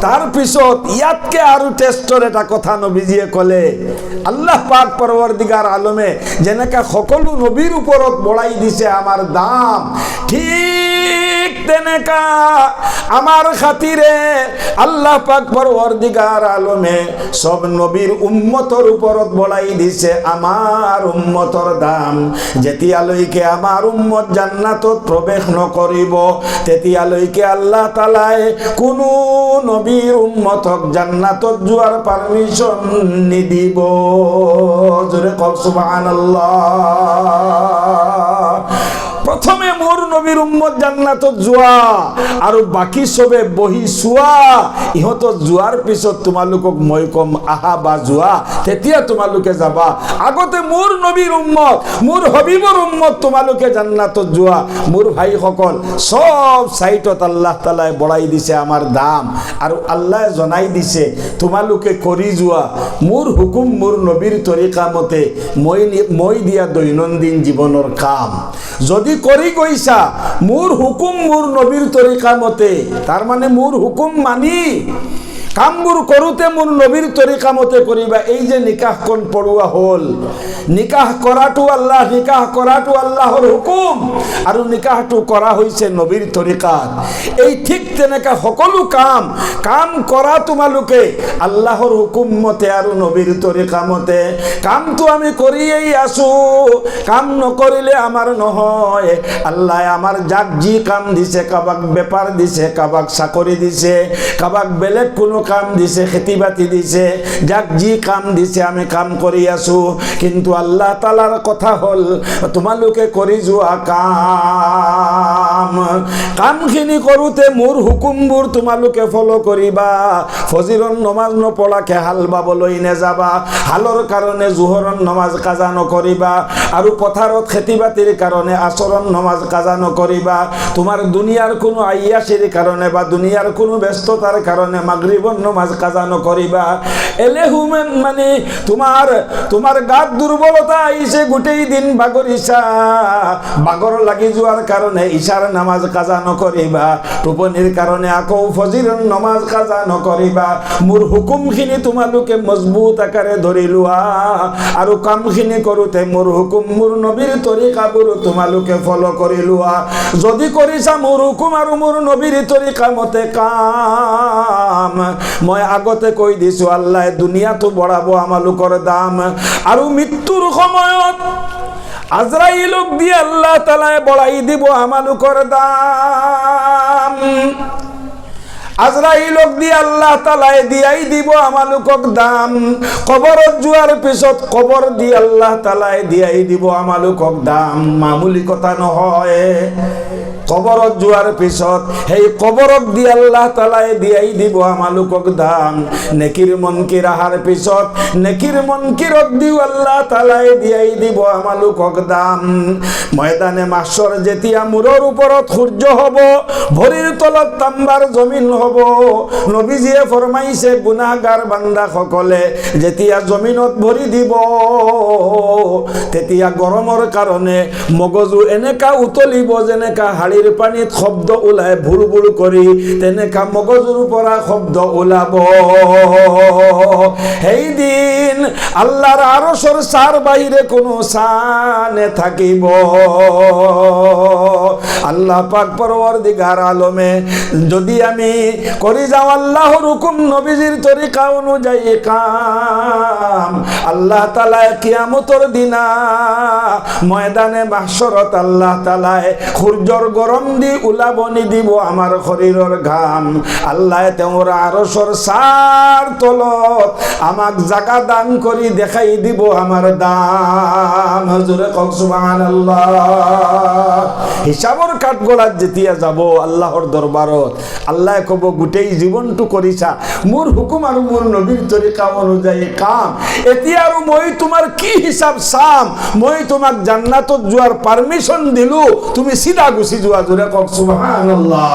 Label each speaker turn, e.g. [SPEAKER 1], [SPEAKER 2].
[SPEAKER 1] তার পিছত ইয়াতকে আরো টেস্টর এটা কথা নবীজিয়ে কলে আল্লাহ পাক পরওয়ারদিগার আলমে যেনেকা সকলো নবীর উপরত বড়াই দিছে আমার দাম, ঠিক তেনেকা আমার খাতিরে আল্লাহ পাক পরওয়ারদিগার আলমে সব নবীর উম্মতর উপরত বড়াই দিছে আমার উম্মতর দাম। যেতিয়ালৈকে আমার উম্মত জান্নাতত প্রবেশ নকরিব তেতিয়ালৈকে আল্লাহ তাআলাই কোনো নবীর উম্মতক জান্নাতত যোৱাৰ পারমিশন নিদিব। জোরে কও সুবহানাল্লাহ। প্রথমে মোর নবীর উম্মত জান্নাতত যোৱা আৰু বাকি সবে বহি চোৱা, ইহঁত যোৱাৰ পিছত তোমালোকক মই কম আহা বা যোৱা, তেতিয়া তোমালোকে যাবা। আগতে মোর নবীর উম্মত মোর হবিবর উম্মত তোমালোকে জান্নাতত যোৱা। মোর ভাইসকল সব সাইটত আল্লাহ তাআলাই বড়াই দিছে আমার দাম, আৰু আল্লাহ জনাই দিছে তোমালোকে কৰি যোৱা মোর হুকুম মোর নবীর তরিকা মতে মই দিয়া দৈনন্দিন জীবনের কাম। যদি কৰি গৈছা মোর হুকুম মোর নবীর তরিকা মতে, তার মানে মোর হুকুম মানি কামবোৰ কৰোতে মোর নবীর তরিকা মতে করিবা। এই যে নিকাহ কোন পড়ুয়া হল, নিকাহ কৰাটো আল্লাহ, নিকাহ কৰাটো আল্লাহর হুকুম আৰু নিকাহটো কৰা হৈছে নবীর তরিকাত। এই ঠিক তেনেকা সকলো কাম কৰা তোমালোকে আল্লাহর হুকুম মতে আৰু নবীর তরিকা মতে। কামটো আমি কৰিয়েই আছো, কাম নকৰিলে আমার নহয়। আল্লাহ আমার যাক যি কাম দিছে, কাবাক বেপার দিছে, কাবাক চাকরি দিছে, কাবাক বেলেগ কোনো কাম দিছে, খেতি বাতি দিছে, যাক যি কাম দিছে আমি কাম কৰি আছো। কিন্তু আল্লাহ তাআলাৰ কথা হল তোমালোকে কৰি যোৱা কামখিনি কৰোতে মোৰ হুকুমবোৰ তোমালোকে ফলো কৰিবা। ফজিৰৰ নমাজ নপঢ়াকে হাল বাবলৈ নেযাবা, হালৰ কাৰণে জোহৰৰ নমাজ কাজা নকৰিবা, আৰু পথাৰত খেতি বাতিৰ কাৰণে আচৰণ নমাজ কাজা নকৰিবা। তোমাৰ দুনিয়াৰ কোনো আয়াসিৰ কাৰণে বা দুনিয়াৰ কোনো ব্যস্ততাৰ কাৰণে মাগৰিবৰ নমাজ কাজা নকৰিবা। এলেহুমেন মানে তোমাৰ গাত দুর্বলতা আইছে, গোটেই দিন বাগৰিছা, বাগৰ লাগি যোৱাৰ কাৰণে ইশাৰ নামাজ কাজা নকৰিবা, টোপনিৰ কাৰণে আকৌ ফজিৰৰ নমাজ কাজা নকৰিবা। মোৰ হুকুমখিনি তোমালোকে মজবুত আকাৰে ধৰি লোৱা, আৰু কামখিনি কৰোতে মোৰ হুকুম মোৰ নবীৰ তৰিকাবোৰ তোমালোকে ফলো কৰি লোৱা। যদি কৰিছা মোৰ হুকুম আৰু মোৰ নবীৰ তৰিকা মতে কাম, মই আগতে কৈ দিছো আল্লাহ দুনিয়াটো বঢ়াব আমালোকৰ দাম, আৰু মৃত্যুৰ সময়ত আজরাইলক দিয়ে আল্লাহ তাআলাই বড়াই দিব আমালোকৰ দাম। আজরাইলক দিয়ে আল্লাহ তাআলাই দিয়াই দিব আমালোকক দাম। কবরত যোৱাৰ পিছত কবর দি আল্লাহ তাআলাই দিয়াই দিব আমালোকক দাম। মামুলি কথা নহয়। কবরত যোৱাৰ পিছত সেই কবরক দি আল্লাহ তাআলাই দিয়াই দিব আমালোকক দাম। নেকির মনকির আহাৰ পিছত নেকির মনকিরক দিও আল্লাহ তাআলাই দিয়াই দিব আমালোকক দাম। ময়দানে মাহশৰ যেতিয়া মূৰৰ ওপৰত সূৰ্য হ'ব, ভৰিৰ তলত তাম্বাৰ জমিন হ'ব, নবীজিয়ে ফৰমাইছে গুনাহগাৰ বান্দা সকলে যেতিয়া জমিনত ভৰি দিব তেতিয়া গৰমৰ কাৰণে মগজু এনেকা উতলিব যেনেকা হাড়িৰ পানীত শব্দ ওলায় ভুৰ ভুৰ কৰি, তেনেকা মগজুৰ পৰা শব্দ ওলাব। সেই দিন আল্লাহর আরশের সার বাহিরে কোনো শানে থাকিব। আল্লাহ পাক পরওয়ারদিগার আলমে যদি আমি করি যাও আল্লাহর হুকুম নবীজির তরিকা অনুযায়ী কাম, আল্লাহ তাআলা কিয়ামতের দিনা ময়দানে মাহশরত আল্লাহ তাআলা সূর্যর গরম দি উলাবনি দিব আমার শরীরের ঘাম। আল্লাহ তেওঁৰ আরশের সার তলত আমাক জাগা দান করি দেখাই দিব আমার দাম। হুজুরে কওক সুবহানাল্লাহ। হিসাবর কাঠগড়াত যেতিয়া যাব আল্লাহর দরবারত, আল্লাহ কব গোটেই জীবনটো কৰিছা মোৰ হুকুম আৰু মোৰ নবীৰ তৰিকা অনুযায়ী কাম, এতিয়া আৰু মই তোমাৰ কি হিসাব চাম? মই তোমাক জান্নাতত যোৱাৰ পারমিশন দিলো, তুমি সিধা গুচি যোৱা। জোৰে কওক সুবহানাল্লাহ।